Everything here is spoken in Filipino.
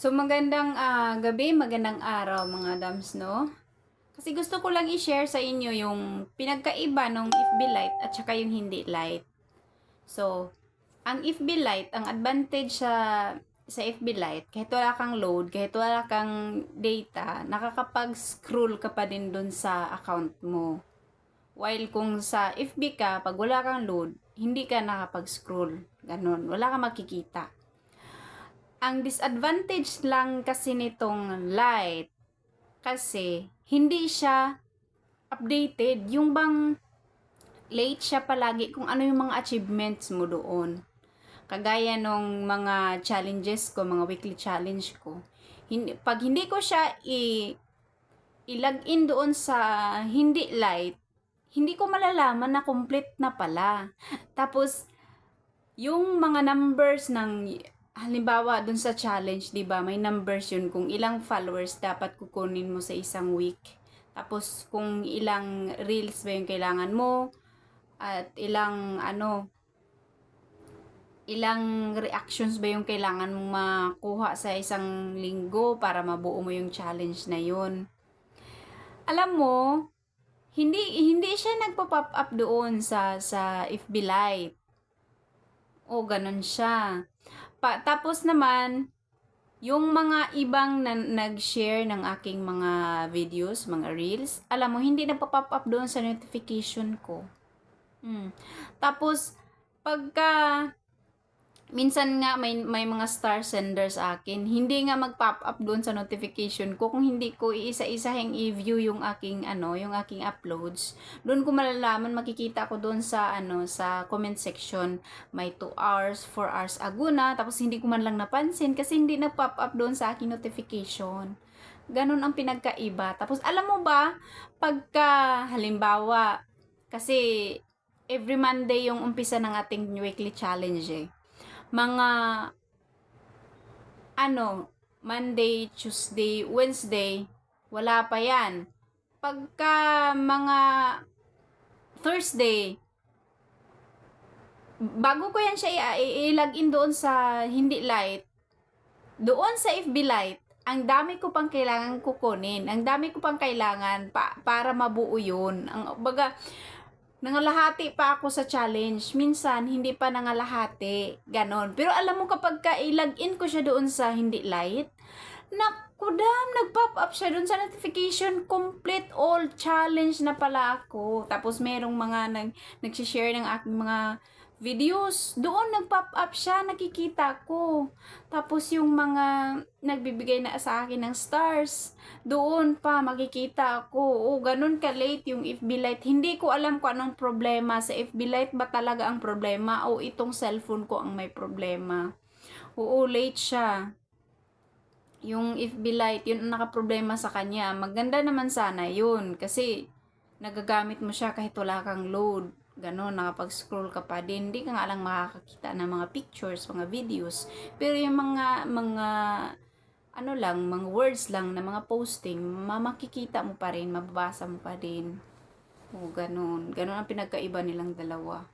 So magandang gabi, magandang araw mga dams, no? Kasi gusto ko lang i-share sa inyo yung pinagkaiba ng FB Lite at saka yung hindi Lite. So, ang FB Lite, ang advantage sa FB Lite, kahit wala kang load, kahit wala kang data, nakakapag-scroll ka pa din dun sa account mo. While kung sa FB ka, pag wala kang load, hindi ka nakapag-scroll. Ganon, wala kang makikita. Ang disadvantage lang kasi nitong Lite, kasi hindi siya updated. Yung bang late siya palagi kung ano yung mga achievements mo doon. Kagaya nung mga challenges ko, mga weekly challenge ko. Pag hindi ko siya i-login doon sa hindi Lite, hindi ko malalaman na complete na pala. Tapos, yung mga numbers ng halimbawa dun sa challenge, 'di ba? May numbers 'yun kung ilang followers dapat kukunin mo sa isang week. Tapos kung ilang reels ba yung kailangan mo at ilang reactions ba yung kailangan mong makuha sa isang linggo para mabuo mo yung challenge na 'yun. Alam mo, hindi siya nagpo-pop up doon sa FB Lite. O ganun siya. Tapos naman, yung mga ibang nag-share ng aking mga videos, mga reels, alam mo, hindi nagpa-pop up doon sa notification ko. Tapos, pagka minsan nga may mga star sender sa akin, hindi nga mag-pop up doon sa notification ko kung hindi ko iisa-isahing i-view yung aking yung aking uploads. Doon ko malalaman, makikita ko doon sa sa comment section, may 2 hours, 4 hours ago na, tapos hindi ko man lang napansin kasi hindi na-pop up doon sa aking notification. Ganon ang pinagkaiba. Tapos alam mo ba, pagka halimbawa, kasi every Monday yung umpisa ng ating weekly challenge mga Monday, Tuesday, Wednesday, wala pa yan. Pagka mga Thursday, bago ko yan siya i-login doon sa hindi Lite, doon sa FB Lite, ang dami ko pang kailangan kukunin. Ang dami ko pang kailangan para mabuo yun. Baga, nangalahati pa ako sa challenge. Minsan, hindi pa nangalahati. Ganon. Pero alam mo, kapag i-login ko siya doon sa hindi Lite, naku dam, nag-pop up siya doon sa notification, complete all challenge na pala ako. Tapos merong mga nag-share ng aking mga videos, doon nag-pop up siya, nakikita ko. Tapos yung mga nagbibigay na sa akin ng stars, doon pa makikita ako. O, ganun ka-late yung FB Lite. Hindi ko alam kung anong problema. Sa FB Lite ba talaga ang problema o itong cellphone ko ang may problema? Oo, late siya. Yung FB Lite, yun ang nakaproblema sa kanya. Maganda naman sana yun kasi nagagamit mo siya kahit wala kang load. Ganon, nakapag-scroll ka pa din. Hindi ka nga lang makakakita ng mga pictures, mga videos. Pero yung mga mga words lang na mga posting, makikita mo pa rin, mababasa mo pa din. O, ganon. Ganon ang pinagkaiba nilang dalawa.